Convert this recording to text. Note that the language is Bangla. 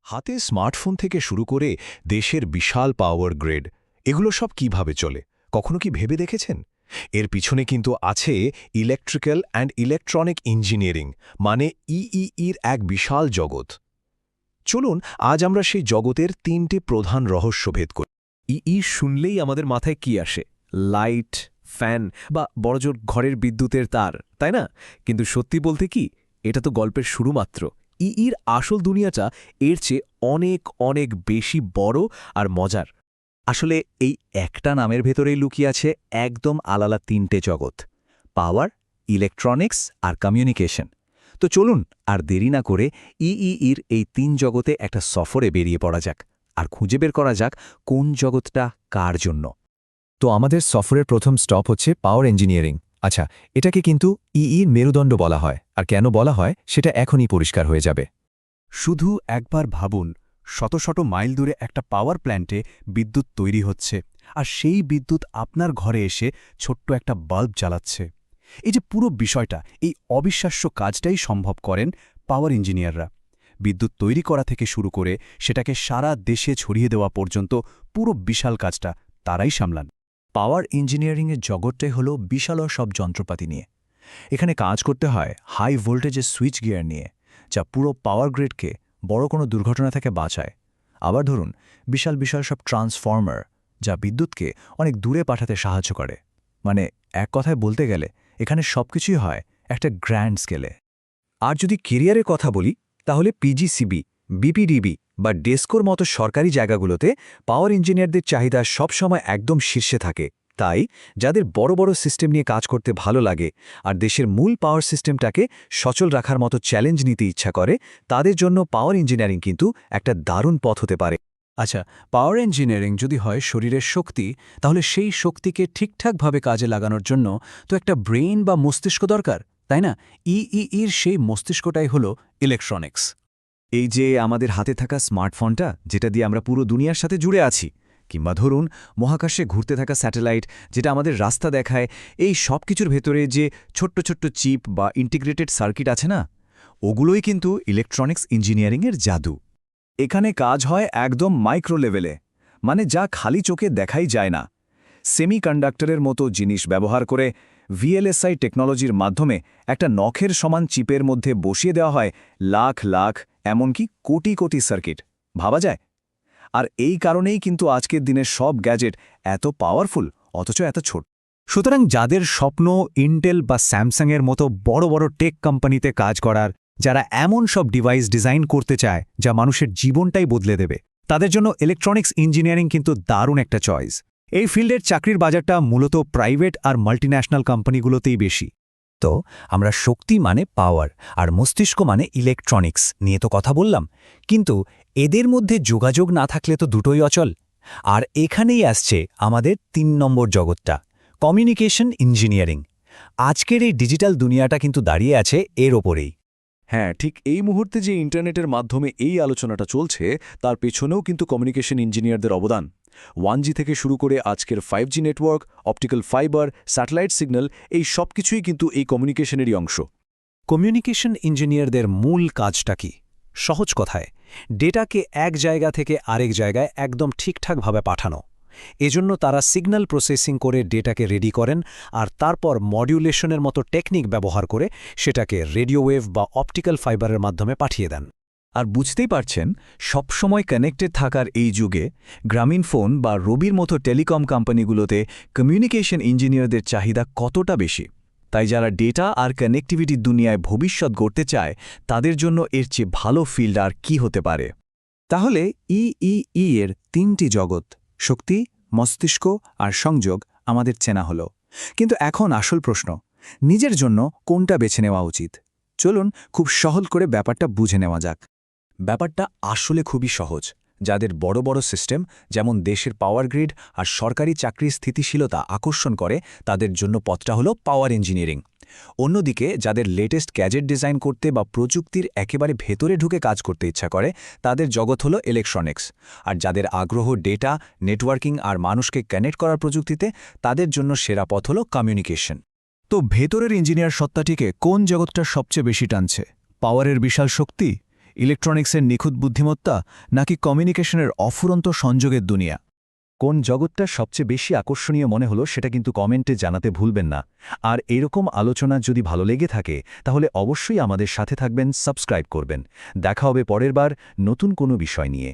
হাতে স্মার্টফোন থেকে শুরু করে দেশের বিশাল পাওয়ার গ্রিড এগুলো সব কিভাবে চলে কখনো কি ভেবে দেখেছেন এর পিছনে কিন্তু আছে ইলেকট্রিক্যাল অ্যান্ড ইলেকট্রনিক ইঞ্জিনিয়ারিং মানে ইইর এক বিশাল জগৎ চলুন আজ আমরা সেই জগতের তিনটে প্রধান রহস্য ভেদ করি শুনলেই আমাদের মাথায় কি আসে লাইট ফ্যান বা বড়জোর ঘরের বিদ্যুতের তার তাই না কিন্তু সত্যি বলতে কি এটা তো গল্পের শুরু মাত্র ইইর আসল দুনিয়াটা এর চেয়ে অনেক অনেক বেশি বড় আর মজার আসলে এই একটা নামের ভেতরেই লুকিয়ে আছে একদম আলাদা তিনটে জগৎ পাওয়ার ইলেকট্রনিক্স আর কমিউনিকেশন তো চলুন আর দেরি না করে ইইর এই তিন জগতে একটা সফরে বেরিয়ে পড়া যাক আর খুঁজে বের করা যাক কোন জগৎটা কার জন্য তো আমাদের সফরের প্রথম স্টপ হচ্ছে পাওয়ার ইঞ্জিনিয়ারিং আচ্ছা এটাকে কিন্তু ইইর মেরুদণ্ড বলা হয় আর কেন বলা হয় সেটা এখনই পরিষ্কার হয়ে যাবে শুধু একবার ভাবুন শত শত মাইল দূরে একটা পাওয়ার প্ল্যান্টে বিদ্যুৎ তৈরি হচ্ছে আর সেই বিদ্যুৎ আপনার ঘরে এসে ছোট্ট একটা বাল্ব জ্বালাচ্ছে এই যে পুরো বিষয়টা এই অবিশ্বাস্য কাজটাই সম্ভব করেন পাওয়ার ইঞ্জিনিয়াররা বিদ্যুৎ তৈরি করা থেকে শুরু করে সেটাকে সারা দেশে ছড়িয়ে দেওয়া পর্যন্ত পুরো বিশাল কাজটা তারাই সামলান পাওয়ার ইঞ্জিনিয়ারিংয়ের জগৎটাই হল বিশাল সব যন্ত্রপাতি নিয়ে এখানে কাজ করতে হয় হাই ভোল্টেজের সুইচ গিয়ার নিয়ে যা পুরো পাওয়ার গ্রিডকে বড় কোনো দুর্ঘটনা থেকে বাঁচায় আবার ধরুন বিশাল বিশাল সব ট্রান্সফর্মার যা বিদ্যুৎকে অনেক দূরে পাঠাতে সাহায্য করে মানে এক কথায় বলতে গেলে এখানে সবকিছুই হয় একটা গ্র্যান্ড স্কেলে আর যদি কেরিয়ারের কথা বলি তাহলে পিজিসিবি বিপিডিবি বা ডেস্কোর মতো সরকারি জায়গাগুলোতে পাওয়ার ইঞ্জিনিয়ারদের চাহিদা সবসময় একদম শীর্ষে থাকে তাই যাদের বড় বড় সিস্টেম নিয়ে কাজ করতে ভালো লাগে আর দেশের মূল পাওয়ার সিস্টেমটাকে সচল রাখার মতো চ্যালেঞ্জ নিতে ইচ্ছা করে তাদের জন্য পাওয়ার ইঞ্জিনিয়ারিং কিন্তু একটা দারুণ পথ হতে পারে আচ্ছা পাওয়ার ইঞ্জিনিয়ারিং যদি হয় শরীরের শক্তি তাহলে সেই শক্তিকে ঠিকঠাকভাবে কাজে লাগানোর জন্য তো একটা ব্রেইন বা মস্তিষ্ক দরকার তাই না ইইর সেই মস্তিষ্কটাই হলো ইলেকট্রনিক্স এই যে আমাদের হাতে থাকা স্মার্টফোনটা যেটা দিয়ে আমরা পুরো দুনিয়ার সাথে জুড়ে আছি কিংবা ধরুন মহাকাশে ঘুরতে থাকা স্যাটেলাইট যেটা আমাদের রাস্তা দেখায় এই সব কিছুর ভেতরে যে ছোট্ট ছোট্ট চিপ বা ইন্টিগ্রেটেড সার্কিট আছে না ওগুলোই কিন্তু ইলেকট্রনিক্স ইঞ্জিনিয়ারিংয়ের জাদু এখানে কাজ হয় একদম মাইক্রো লেভেলে মানে যা খালি চোখে দেখাই যায় না সেমিকন্ডাক্টরের মতো জিনিস ব্যবহার করে ভিএলএসআই টেকনোলজির মাধ্যমে একটা নখের সমান চিপের মধ্যে বসিয়ে দেওয়া হয় লাখ লাখ এমনকি কোটি কোটি সার্কিট ভাবা যায় আর এই কারণেই কিন্তু আজকের দিনের সব গ্যাজেট এত পাওয়ারফুল অথচ এত ছোট সুতরাং যাদের স্বপ্ন ইন্টেল বা স্যামসাংয়ের মতো বড় বড় টেক কোম্পানিতে কাজ করার যারা এমন সব ডিভাইস ডিজাইন করতে চায় যা মানুষের জীবনটাই বদলে দেবে তাদের জন্য ইলেকট্রনিক্স ইঞ্জিনিয়ারিং কিন্তু দারুণ একটা চয়েস এই ফিল্ডের চাকরির বাজারটা মূলত প্রাইভেট আর মাল্টিন্যাশনাল কোম্পানিগুলোতেই বেশি তো আমরা শক্তি মানে পাওয়ার আর মস্তিষ্ক মানে ইলেকট্রনিক্স নিয়ে তো কথা বললাম কিন্তু এদের মধ্যে যোগাযোগ না থাকলে তো দুটোই অচল আর এখানেই আসছে আমাদের ৩ নম্বর জগৎটা কমিউনিকেশন ইঞ্জিনিয়ারিং আজকের এই ডিজিটাল দুনিয়াটা কিন্তু দাঁড়িয়ে আছে এর ওপরেই হ্যাঁ ঠিক এই মুহূর্তে যে ইন্টারনেটের মাধ্যমে এই আলোচনাটা চলছে তার পেছনেও কিন্তু কমিউনিকেশন ইঞ্জিনিয়ারদের অবদান 1G থেকে শুরু করে আজকের 5G network optical fibre satellite signal এই সব কিছুই কিন্তু এই কমিউনিকেশনেরই অংশ কমিউনিকেশন ইঞ্জিনিয়ারদের মূল কাজটা কি সহজ কথায় ডেটাকে এক জায়গা থেকে আরেক জায়গায় একদম ঠিকঠাকভাবে পাঠানো এজন্য তারা সিগন্যাল প্রসেসিং করে ডেটাকে রেডি করেন আর তারপর মডিউলেশনের মতো টেকনিক ব্যবহার করে সেটাকে রেডিও ওয়েভ বা অপটিক্যাল ফাইবারের মাধ্যমে পাঠিয়ে দেন আর বুঝতেই পারছেন সবসময় কানেক্টেড থাকার এই যুগে গ্রামীণ ফোন বা রবির মতো টেলিকম কোম্পানিগুলোতে কমিউনিকেশন ইঞ্জিনিয়ারদের চাহিদা কতটা বেশি তাই যারা ডেটা আর কানেক্টিভিটির দুনিয়ায় ভবিষ্যৎ গড়তে চায় তাদের জন্য এর চেয়ে ভালো ফিল্ড আর কি হতে পারে তাহলে ইই এর 3টি জগৎ শক্তি মস্তিষ্ক আর সংযোগ আমাদের চেনা হলো কিন্তু এখন আসল প্রশ্ন নিজের জন্য কোনটা বেছে নেওয়া উচিত চলুন খুব সহজ করে ব্যাপারটা বুঝে নেওয়া যাক ব্যাপারটা আসলে খুবই সহজ যাদের বড় বড় সিস্টেম যেমন দেশের পাওয়ার গ্রিড আর সরকারি চাকরির স্থিতিশীলতা আকর্ষণ করে তাদের জন্য পথটা হলো পাওয়ার ইঞ্জিনিয়ারিং অন্যদিকে যাদের লেটেস্ট গ্যাজেট ডিজাইন করতে বা প্রযুক্তির একেবারে ভেতরে ঢুকে কাজ করতে ইচ্ছা করে তাদের জগৎ হলো ইলেকট্রনিক্স আর যাদের আগ্রহ ডেটা নেটওয়ার্কিং আর মানুষকে কানেক্ট করার প্রযুক্তিতে তাদের জন্য সেরা পথ হলো কমিউনিকেশন তো ভেতরের ইঞ্জিনিয়ার সত্তাটিকে কোন জগৎটা সবচেয়ে বেশি টানছে পাওয়ারের বিশাল শক্তি ইলেকট্রনিক্সের নিখুঁত বুদ্ধিমত্তা নাকি কমিউনিকেশনের অফুরন্ত সংযোগের দুনিয়া? কোন জগৎটা সবচেয়ে বেশি আকর্ষণীয় মনে হলো সেটা কিন্তু কমেন্টে জানাতে ভুলবেন না। আর এরকম আলোচনা যদি ভালো লেগে থাকে তাহলে অবশ্যই আমাদের সাথে থাকবেন, সাবস্ক্রাইব করবেন। দেখা হবে পরের বার নতুন কোনো বিষয় নিয়ে।